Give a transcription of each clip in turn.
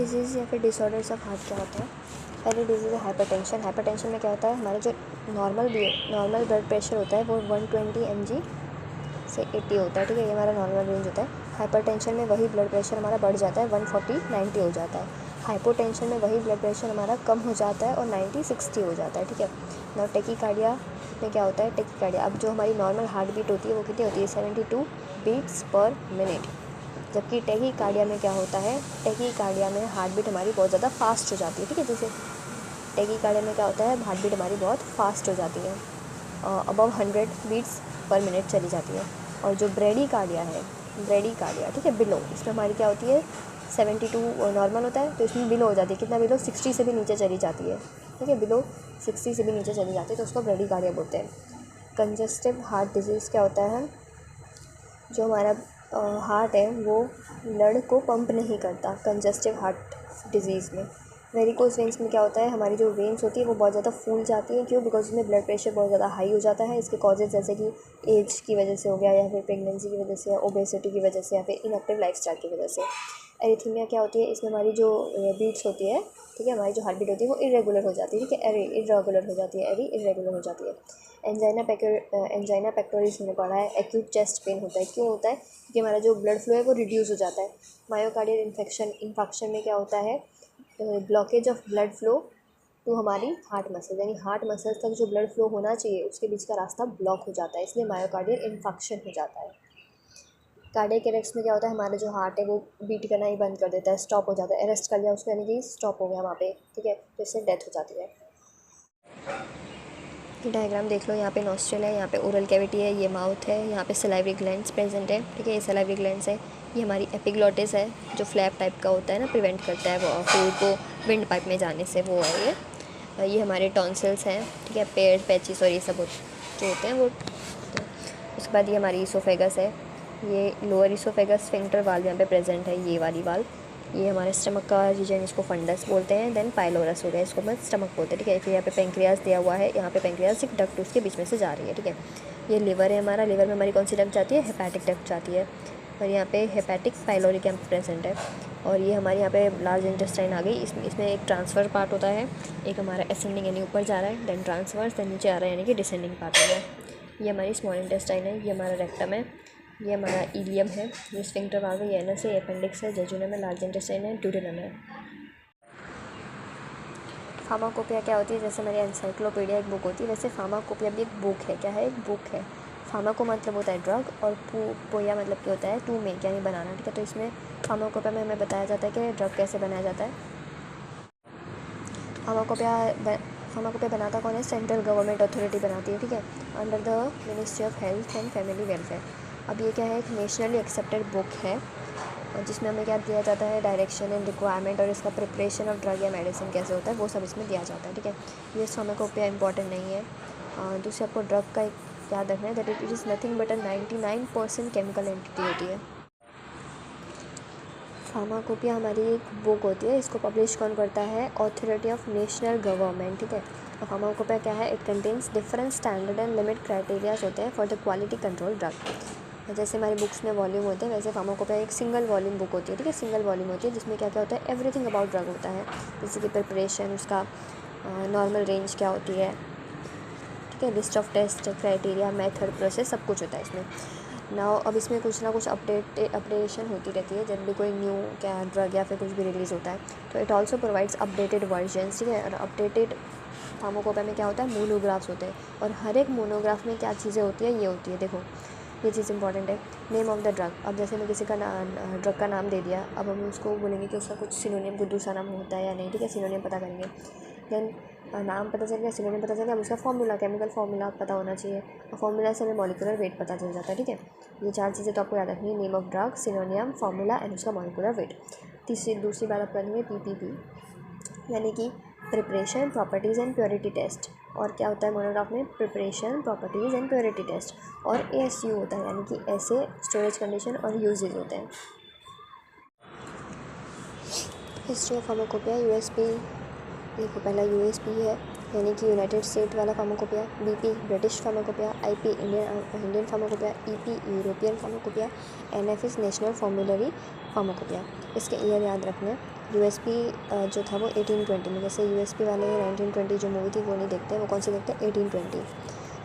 Disease या फिर disorders of heart क्या होता है? पहली डिजीज़ है हाइपरटेंशन। हाइपरटेंशन में क्या होता है, हमारा जो नॉर्मल ब्लड प्रेशर होता है वो 120 mg से 80 होता है, ठीक है, ये हमारा नॉर्मल रेंज होता है। हाइपरटेंशन में वही ब्लड प्रेशर हमारा बढ़ जाता है, 140/90 हो जाता है। हाइपोटेंशन में वही ब्लड प्रेशर हमारा कम हो जाता है और 90/60 हो जाता है, ठीक है। ना टेकीकार्डिया में क्या होता है, टेकीकार्डिया, अब जो हमारी नॉर्मल हार्ट बीट होती है वो कितनी होती है, 72 बीट्स पर मिनट। जबकि टेकीकार्डिया में क्या होता है, टेकीकार्डिया में हार्ट बीट हमारी बहुत ज़्यादा फास्ट हो जाती है, ठीक है। जैसे टेकीकार्डिया में क्या होता है, हार्ट बीट हमारी बहुत फास्ट हो जाती है, अबव 100 बीट्स पर मिनट चली जाती है। और जो ब्रेडीकार्डिया है, ब्रेडीकार्डिया, ठीक है, बिलो, इसमें हमारी क्या होती है, 72 नॉर्मल होता है, तो इसमें बिलो हो जाती है, कितना बिलो, 60 से भी नीचे चली जाती है, ठीक है, बिलो 60 से भी नीचे चली जाती है, तो उसको ब्रेडीकार्डिया बोलते हैं। कंजस्टिव हार्ट डिजीज़ क्या होता है, जो हमारा हार्ट है वो ब्लड को पंप नहीं करता कंजस्टिव हार्ट डिजीज़ में। वेरिकोज वेंस में क्या होता है, हमारी जो वेंस होती है वो बहुत ज़्यादा फूल जाती है, क्यों, बिकॉज उसमें ब्लड प्रेशर बहुत ज़्यादा हाई हो जाता है। इसके कॉजेज़ जैसे कि एज की वजह से हो गया, या फिर प्रेगनेंसी की वजह से, या ओबेसिटी की वजह से, या फिर इनएक्टिव लाइफस्टाइल की वजह से। एरिथमिया क्या होती है, इसमें हमारी जो बीट्स होती है, ठीक है, हमारी जो हार्ट बीट होती है वो इरेगुलर हो जाती है, ठीक है, इरेगुलर हो जाती है, इरेगुलर हो जाती है। एंजाइना पेक्टोरिस हमने पढ़ा है, एक्यूट चेस्ट पेन होता है, क्यों होता है, क्योंकि हमारा जो ब्लड फ्लो है वो रिड्यूस हो जाता है। मायोकार्डियल इन्फेक्शन में क्या होता है, blockage of blood flow to हमारी हार्ट मसल्स, यानी हार्ट मसल्स तक जो ब्लड फ्लो होना चाहिए उसके बीच का रास्ता ब्लॉक हो जाता है, इसलिए मायोकार्डियल इन्फेक्शन हो जाता है। कार्डियक अरेस्ट में क्या होता है, हमारा जो हार्ट है वो बीट करना ही बंद कर देता है, स्टॉप हो जाता है, अरेस्ट कर लिया उसको, यानी कि स्टॉप हो गया वहाँ पे, ठीक है, तो इससे डेथ हो जाती है। ये डायग्राम देख लो, यहाँ पे नॉस्ट्रल है, यहाँ पे ओरल कैविटी है, ये माउथ है, यहाँ पे सलाइवरी ग्लैंड्स प्रेजेंट है, ठीक है, ये सलाइवरी ग्लैंड्स है, ये हमारी एपिग्लॉटिस है जो फ्लैप टाइप का होता है ना, प्रिवेंट करता है वो फूड को विंड पाइप में जाने से, वो है ये हमारे टॉन्सिल्स हैं, ठीक है, पेड़ पैचिस और ये सब जो होते हैं वो। उसके बाद ये हमारी इसोफेगस है, ये लोअर इसोफेगस स्फिंक्टर वाल्व यहाँ पे प्रेजेंट है, ये वाली वाल्व, ये हमारे स्टमक का रीजन, इसको फंडस बोलते हैं। देन पाइलोरस हो गया, इसको मैं स्टमक बोलते हैं, ठीक है। फिर यहाँ पे पेंक्रियाज दिया हुआ है, यहाँ पे पेंक्रियाज एक डक्ट उसके बीच में से जा रही है, ठीक है। ये लिवर है हमारा, लिवर में हमारी कौन सी डक्ट जाती है, हेपेटिक डक्ट जाती है, और यहाँ पे हेपेटिक पाइलोरिक यहाँ प्रेजेंट है। और ये हमारे यहाँ पे लार्ज इंटेस्टाइन आ गई, इसमें एक ट्रांसफ़र पार्ट होता है, एक हमारा असेंडिंग यानी ऊपर जा रहा है, देन ट्रांसवर्स, देन नीचे आ रहा है यानी कि डिसेंडिंग पार्ट होगा। ये हमारी स्मॉल इंटेस्टाइन है, ये हमारा रेक्टम है, ये हमारा इलियम है, ये स्फिंक्टर वाल्व है, ये एनस है, ये अपेंडिक्स है, जेजुनम है, लार्ज इंटेस्टाइन है, ड्यूडेनम है। फार्माकोपिया क्या होती है, जैसे मेरी एनसाइक्लोपीडिया एक बुक होती है, वैसे फार्माकोपिया भी एक बुक है, क्या है, एक बुक है। फार्माको मतलब होता है ड्रग, और पोया मतलब क्या होता है, टू मेक यानी बनाना, ठीक है। तो इसमें फार्माकोपिया में हमें बताया जाता है कि ड्रग कैसे बनाया जाता है। फार्माकोपिया बनाता कौन है, सेंट्रल गवर्नमेंट अथॉरिटी बनाती है, ठीक है, under the ministry of health and family welfare. अब ये क्या है, एक नेशनली एक्सेप्टेड बुक है, जिसमें हमें क्या दिया जाता है, डायरेक्शन एंड रिक्वायरमेंट, और इसका प्रिपरेशन ऑफ ड्रग या मेडिसिन कैसे होता है वो सब इसमें दिया जाता है, ठीक है। ये फार्माकोपिया इंपॉर्टेंट नहीं है। दूसरे आपको ड्रग का एक याद रखना है, that it is nothing but a 99% chemical entity होती है। फार्माकोपिया हमारी एक बुक होती है, इसको पब्लिश कौन करता है, अथॉरिटी ऑफ नेशनल गवर्नमेंट, ठीक है। और फार्माकोपिया क्या है, it contains different standard and limit criterias होते हैं for the quality control drug. जैसे हमारी बुक्स में वॉल्यूम होते हैं, वैसे फार्माकोपिया एक सिंगल वॉल्यूम बुक होती है, ठीक है, सिंगल वॉल्यूम होती है, जिसमें क्या क्या होता है, एवरीथिंग अबाउट ड्रग होता है, जैसे कि प्रिपरेशन, उसका नॉर्मल रेंज क्या होती है, ठीक है, list of test, criteria, method, process, सब कुछ होता है इसमें। नाउ अब इसमें कुछ ना कुछ अपडेशन होती रहती है जब भी कोई न्यू क्या ड्रग या फिर कुछ भी रिलीज़ होता है, तो it also provides updated versions, ठीक है। और अपडेटेड फार्माकोपिया में क्या होता है, मोनोग्राफ्स होते हैं, और हर एक मोनोग्राफ में क्या चीज़ें होती है, ये होती है, देखो ये चीज़ इंपॉर्टेंट है, नेम ऑफ द ड्रग। अब जैसे मैं किसी का ड्रग का नाम दे दिया, अब हम उसको बोलेंगे कि उसका कुछ सिनोनिम, कुछ दूसरा नाम होता है या नहीं, ठीक है, सिनोनिम पता करेंगे। देन नाम पता चल गया, सिनोनिम पता चल गया, अब उसका फॉर्मूला, केमिकल फॉर्मूला पता होना चाहिए, और फॉर्मूला से हमें मॉलिक्यूलर वेट पता चल जाता है, ठीक है। ये चार चीज़ें तो आपको याद रखनी है, name of drug, synonym, formula and उसका मॉलिक्यूलर वेट। दूसरी बात आप करेंगे PPP, यानी कि preparation, properties and purity test. और क्या होता है मोनोग्राफ में, preparation, properties and purity test. और ASU होता है, यानी कि ऐसे स्टोरेज कंडीशन और यूजेज होते हैं। हिस्ट्री ऑफ फार्माकोपिया, USP, देखो पहला USP है, यानी कि यूनाइटेड स्टेट वाला pharmacopoeia, BP British pharmacopoeia, IP Indian pharmacopoeia, EP European pharmacopoeia, NF national formulary pharmacopoeia. इसके ईयर याद रखना है। USP जो था वो 1820 में, जैसे USP वाले 1920 जो मूवी थी वो नहीं देखते, वो कौन सी देखते हैं 1820।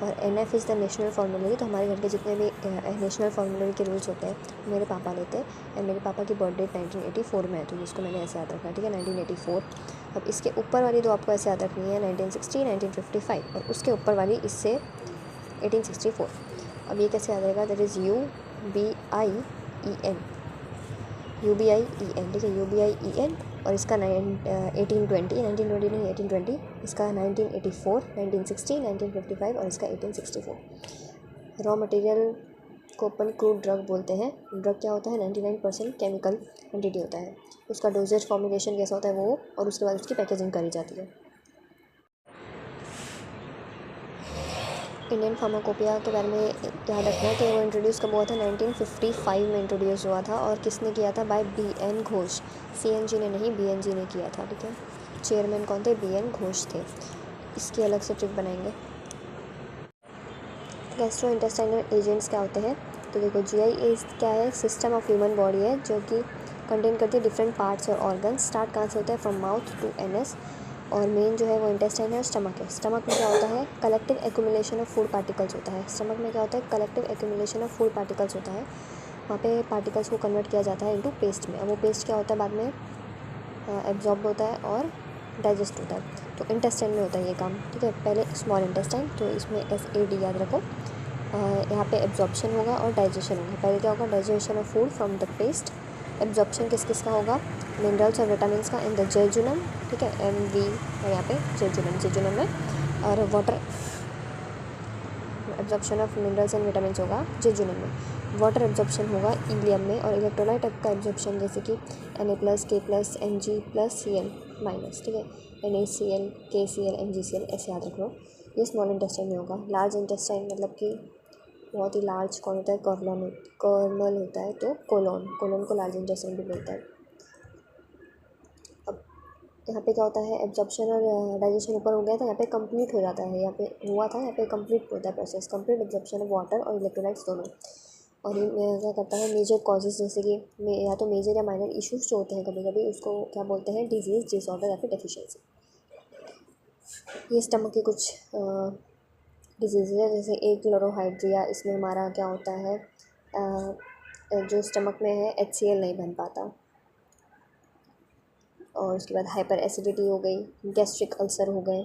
और NF is the national formulary, तो हमारे घर के जितने भी नेशनल फॉर्मुलरी के रूल्स होते हैं मेरे पापा लेते हैं। एंड मेरे पापा की बर्थ डेट 1984 में है, तो जिसको मैंने ऐसे याद रखा है, ठीक है 1984। अब इसके ऊपर वाली दो आपको ऐसे याद रखनी है 1960, 1955, और उसके ऊपर वाली इससे 1864। अब ये कैसे याद रहेगा, दैट इज़ UBIEN, ठीक है UBIEN। और इसका 1920 नहीं 1820, इसका 1984, 1960, 1955 और इसका 1864। रॉ मटेरियल को अपन क्रूड ड्रग बोलते हैं। ड्रग क्या होता है, 99% केमिकल क्वांटिटी होता है। उसका डोजेज फॉर्मुलेशन कैसा होता है वो, और उसके बाद उसकी पैकेजिंग करी जाती है। इंडियन फार्माकोपिया के बारे में याद रखना है कि वो इंट्रोड्यूस कब हुआ था, 1955 में इंट्रोड्यूस हुआ था। और किसने किया था, बाय BN घोष। CNG ने नहीं, BNG ने किया था, ठीक है। चेयरमैन कौन थे, BN घोष थे। इसकी अलग से ट्रिक बनाएंगे। गैस्ट्रो इंटेस्टाइनल एजेंट्स क्या होते हैं, तो देखो GI क्या है, सिस्टम ऑफ ह्यूमन बॉडी है जो कि कंटेन करती है डिफरेंट पार्ट्स और ऑर्गन्स। स्टार्ट कहाँ से होता है, फ्रॉम माउथ टू NS। और मेन जो है वो इंटेस्टाइन है और स्टमक है। स्टमक में क्या होता है, collective accumulation of food particles होता है। स्टमक में क्या होता है, collective accumulation of food particles होता है। वहाँ पे पार्टिकल्स को कन्वर्ट किया जाता है इनटू पेस्ट में। अब वो पेस्ट क्या होता है, बाद में एब्जॉर्ब होता है और डाइजेस्ट होता है। तो इंटेस्टाइन में होता है ये काम, ठीक है। पहले स्मॉल इंटेस्टाइन, तो इसमें SAD याद रखो। यहाँ पे एब्जॉर्प्शन होगा और डाइजेशन होगा। पहले क्या होगा, digestion of food from the paste. Absorption किस किस का होगा, मिनरल्स और विटामिन्स का इन द जेजुनम, ठीक है MV, और यहाँ पे जेजुनम में। और water absorption of minerals and vitamins होगा जेजुनम में। वाटर एब्जॉर्प्शन होगा इलियम में। और इलेक्ट्रोलाइट का एब्जॉर्प्शन जैसे कि Na+, K+, Mg+, Cl-, ठीक है NaCl, KCl, MgCl, ऐसे याद रख लो। ये स्मॉल इंटेस्टाइन में होगा। लार्ज इंटेस्टाइन मतलब कि बहुत ही लार्ज कौन होता है, कर्नल होता है, तो कोलोन को लार्ज इंटेस्टाइन भी बोलता है। अब यहाँ पे क्या होता है, एब्जॉर्प्शन और डाइजेशन ऊपर हो गया था, यहाँ पे कंप्लीट हो जाता है, यहाँ पे हुआ था, यहाँ पे कंप्लीट होता है process, complete absorption of water और इलेक्ट्रोलाइट्स दोनों। और ये क्या करता है, मेजर कॉजेज़ जैसे कि या तो मेजर या माइनर इश्यूज जो होते हैं कभी कभी, उसको क्या बोलते हैं, डिजीज़, डिसऑर्डर या फिर डेफिशिएंसी। ये स्टमक के कुछ डिजीज़ है, जैसे एक्लोरोहाइड्रिया। इसमें हमारा क्या होता है, जो स्टमक में है HCl नहीं बन पाता। और उसके बाद हाइपर एसिडिटी हो गई, गैस्ट्रिक अल्सर हो गए,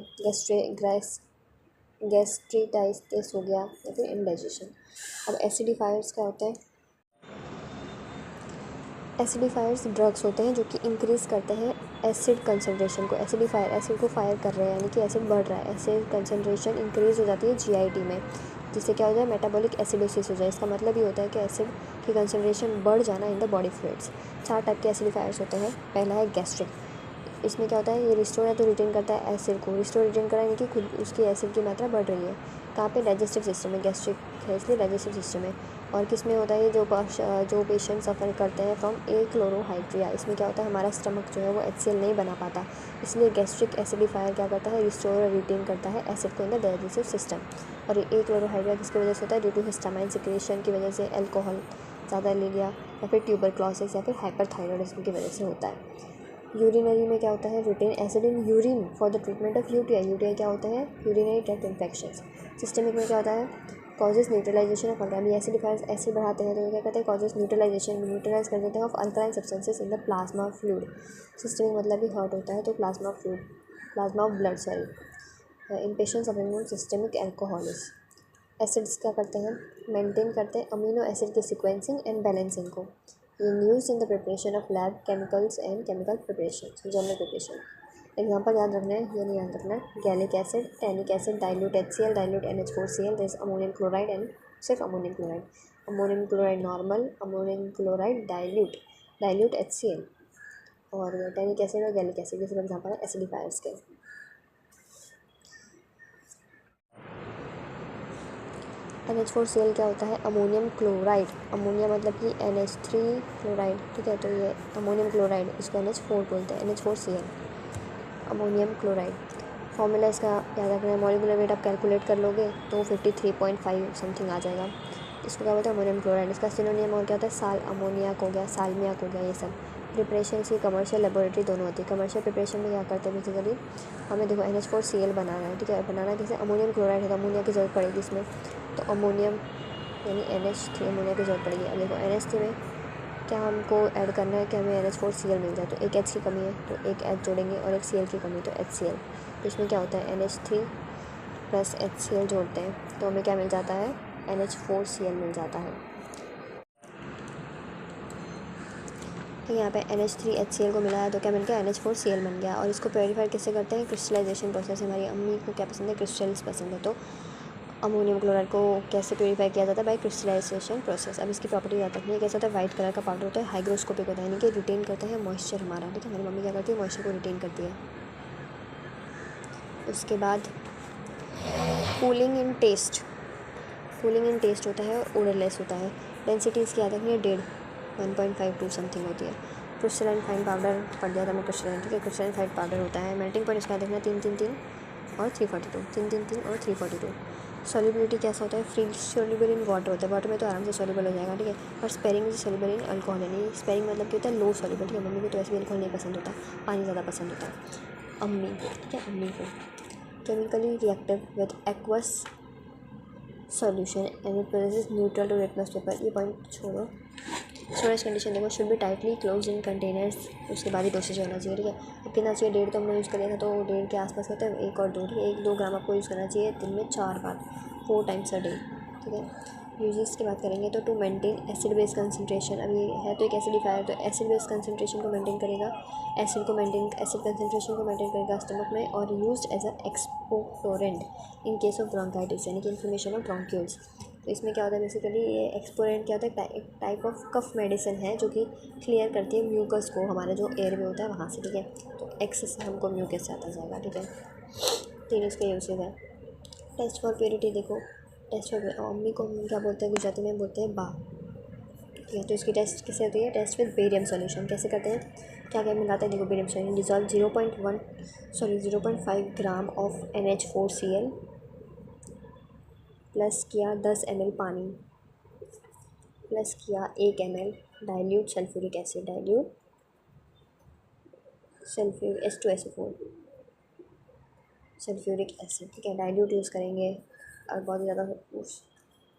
गैस्ट्रिटाइटिस हो गया, या फिर इंडाइजेशन। अब एसिडिफायर्स क्या होता है, एसिडिफायर्स ड्रग्स होते हैं जो कि इंक्रीज़ करते हैं एसिड कंसनट्रेशन को। एसिडिफायर एसिड को फायर कर रहे हैं, यानी कि एसिड बढ़ रहा है, एसिड कंसनट्रेशन इंक्रीज़ हो जाती है GIT में, जिससे क्या हो जाए, मेटाबॉलिक एसिडोसिस हो जाए। इसका मतलब ये होता है कि एसिड की कंसनट्रेशन बढ़ जाना in the body fluids. 4 type के एसिडिफायर्स होते हैं। पहला है गैस्ट्रिक। इसमें क्या होता है, ये रिस्टोर या तो रिटेन करता है एसिड को। रिस्टोर रिटेन करा यानी कि खुद उसकी एसिड की मात्रा बढ़ रही है। कहाँ पे, डाइजेस्टिव सिस्टम में। गैस्ट्रिक है इसलिए डाइजेस्टिव सिस्टम में। और किस में होता है ये, जो पेशेंट सफ़र करते हैं फ्रॉम एक्लोरोहाइड्रिया, इसमें क्या होता है, हमारा स्टमक जो है वो HCl नहीं बना पाता, इसलिए गैस्ट्रिक एसिडिफायर क्या करता है, रिस्टोर और रिटेन करता है एसिड को इन द डाइजेस्टिव सिस्टम। और ये एक्लोरोहाइड्रिया किसकी वजह से होता है, ड्यू टू हिस्टामाइन सिक्रेशन की वजह से, अल्कोहल ज़्यादा ले लिया, या फिर ट्यूबरक्लोसिस या फिर हाइपरथायरॉयडिज्म की वजह से होता है। यूरिनरी में क्या होता है, retain acid in urine for the treatment of UTI क्या होता है, यूरिनरी ट्रैक्ट इन्फेक्शंस। सिस्टमिक में क्या होता है, causes neutralization of alkaline. Acidifiers acid बढ़ाते हैं तो क्या कहते हैं, कॉजेज न्यूट्रलाइजेशन, न्यूट्रलाइज कर देते हैं of alkaline substances in the plasma fluid. Systemic मतलब भी हर्ट होता है तो plasma of blood, sorry, in patients suffering from systemic alkalosis. Acids क्या करते हैं, मेंटेन करते हैं अमीनो एसिड की सिक्वेंसिंग एंड बैलेंसिंग को। Use in the preparation of lab chemicals and chemical preparation, general preparation. Example याद रखना है, ये नहीं याद रखना है। Gallic acid, tannic acid, dilute HCl, dilute NH4Cl, this ammonium chloride and सिर्फ ammonium chloride. Ammonium chloride normal, ammonium chloride dilute HCl। और टैनिक एसिड और गैलिक एसिड, ये सब एग्जाम्पल है एसिडिफायर्स के। NH4Cl क्या होता है, अमोनियम क्लोराइड। अमोनिया मतलब कि NH3 क्लोराइड, ठीक है, तो ये अमोनियम क्लोराइड, इसको NH4 बोलते हैं, NH4Cl, अमोनियम क्लोराइड। फॉर्मूला इसका याद रखना है, मॉलिक्यूलर वेट आप कैलकुलेट कर लोगे तो 53.5 समथिंग आ जाएगा। इसको क्या बोलते हैं, अमोनियम क्लोराइड। इसका सिनोनियम और क्या होता है, साल अमोनियक हो गया, साल्मियक हो गया, ये सब। प्रिपरेशन इसकी कमर्शियल लेबोरेटरी दोनों होती है। कमर्शियल प्रिपरेशन में क्या करते हैं बेसिकली, हमें देखो NH4Cl बनाना है, ठीक है। बनाना कैसे, अमोनियम क्लोराइड है तो अमोनिया की ज़रूरत पड़ेगी इसमें, तो अमोनियम यानी NH3 अमोनिया की ज़रूरत पड़ेगी। अब देखो NH3 में क्या हमको ऐड करना है कि हमें NH4Cl मिल जाए, तो एक H की कमी है तो एक H जोड़ेंगे, और एक Cl की कमी तो HCl। तो इसमें क्या होता है, NH3 प्लस HCl जोड़ते हैं तो हमें क्या मिल जाता है, NH4Cl मिल जाता है। तो यहाँ पे NH3HCl को मिला है तो क्या मिल गया, NH4Cl बन गया। और इसको प्योरीफाई कैसे करते हैं, क्रिस्टलाइजेशन प्रोसेस। हमारी अम्मी को क्या पसंद है, क्रिस्टल्स पसंद है, तो अमोनियम क्लोराइड को कैसे प्योरीफाई किया जाता है, बाय क्रिस्टलाइजेशन प्रोसेस। अब इसकी प्रॉपर्टी याद रखनी है, कैसा होता है, वाइट कलर का पाउडर होता है, हाइग्रोस्कोपिक होता है, यानी कि रिटेन करता है मॉइस्चर हमारा, ठीक है। हमारी मम्मी क्या करती है, मॉइस्चर को रिटेन करती है। उसके बाद कूलिंग इन टेस्ट, कूलिंग इन टेस्ट होता है और ओडरलेस होता है। डेंसिटी इसकी याद रखनी है 1.52 समथिंग होती है। क्रिस्टलाइन फाइन पाउडर पड़ गया था मैं, क्रिस्टलाइन, ठीक है। क्रिस्टलाइन फाइन पाउडर होता है। मेल्टिंग पॉइंट इसका याद रखना 333 और 342, 333 और 342। सॉल्युबिलिटी कैसा होता है, फ्री सॉल्युबल इन वाटर होता है, वाटर में तो आराम से सॉल्युबल हो जाएगा, ठीक है। और स्पेरिंग सॉल्युबल इन अल्कोहल, यानी स्पेरिंग मतलब क्या होता है, लो सॉल्युबल, ठीक है। मम्मी को तो वैसे भी अल्कोहल नहीं पसंद होता, पानी ज़्यादा पसंद होता है। अम्मी, ठीक है, अम्मी को chemically reactive with aqueous solution and it process neutral to litmus paper. ये पॉइंट छोड़ो। स्टोरेज कंडीशन देखो, should be tightly close in containers. उसके बाद ही डोसेज होना चाहिए, ठीक है। अब कितना चाहिए, 1.5 तो हमने यूज़ कर लिया था, तो 1.5 के आसपास होता है। 1 और 2, ठीक है। 1-2 ग्राम आपको यूज़ करना चाहिए दिन में 4 बार, 4 टाइम्स अ डे, ठीक है। यूजेस की बात करेंगे तो to maintain acid base concentration. अब ये है तो एक एसिडिफायर, तो एसिड बेस कंसंट्रेशन को मेंटेन करेगा, एसिड कंसंट्रेशन को मेंटेन करेगा स्टमक में, और used as a excipient in case of bronchitis, यानी कि इन्फ्लेमेशन ऑफ ब्रोंक्यूल्स। तो इसमें क्या होता है बेसिकली, ये एक्सपोरेंट क्या होता है, एक टाइप ऑफ कफ मेडिसिन है जो कि क्लियर करती है म्यूकस को, हमारे जो एयर में होता है वहाँ से, ठीक है। तो एक्स से हमको म्यूकस से आता जाएगा, ठीक है। 3 इसके यूसेज है। टेस्ट फॉर प्योरिटी देखो, टेस्ट फॉर अम्मी को हम क्या बोलते हैं, गुजराती में बोलते हैं बा, ठीक है। तो इसकी टेस्ट कैसे होती है, टेस्ट विद बेरियम सॉल्यूशन। कैसे करते हैं, क्या क्या मिलाते हैं, देखो barium solution, dissolve 0.5 gram of NH4Cl plus किया 10 ml पानी, प्लस किया 1 ml dilute sulphuric acid, dilute sulphuric H2SO4 sulphuric acid, ठीक है। डाइल्यूट यूज़ करेंगे और बहुत ज़्यादा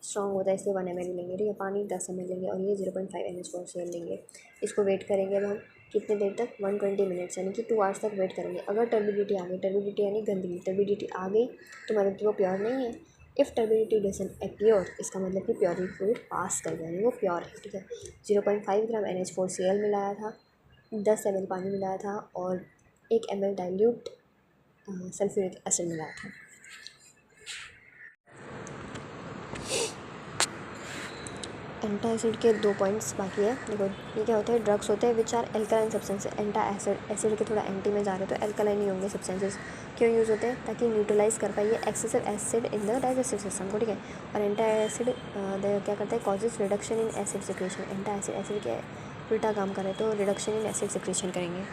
स्ट्रॉन्ग होता है इसलिए 1 ml लेंगे, ठीक है। पानी 10 ml लेंगे और ये 0.5 NH4Cl लेंगे। इसको वेट करेंगे अब हम कितने देर तक, 120 मिनट्स, यानी कि 2 आवर्स तक वेट करेंगे। अगर टर्बिडिटी आ गई, टर्बिडिटी यानी गंदगी, टर्बिडिटी आ गई तो मतलब कि वो प्योर नहीं है। इफ़ टर्बिडिटी डजंट अपीयर, इसका मतलब कि प्योरिटी फ्लूइड पास कर गया, यानी वो प्योर है, ठीक है। 0.5 ग्राम NH4Cl मिलाया था, 10 ml पानी मिलाया था और 1 ml डाइल्यूट सल्फ्यूरिक एसिड मिलाया था। एंटा एसिड के 2 पॉइंट्स बाकी है। देखो ये क्या होते हैं, ड्रग्स होते हैं which are alkaline substance. Antacid के थोड़ा एंटी में जा रहे तो एल्कालाइन ही होंगे सब्सटेंसेस। क्यों यूज़ होते हैं, ताकि न्यूट्रलाइज कर पाइए excessive acid in the digestive system को, ठीक है। और एंटा एसिड क्या करता है, causes reduction in acid secretion. Antacid के उल्टा काम करे तो रिडक्शन इन एसिड सिक्रेशन करेंगे।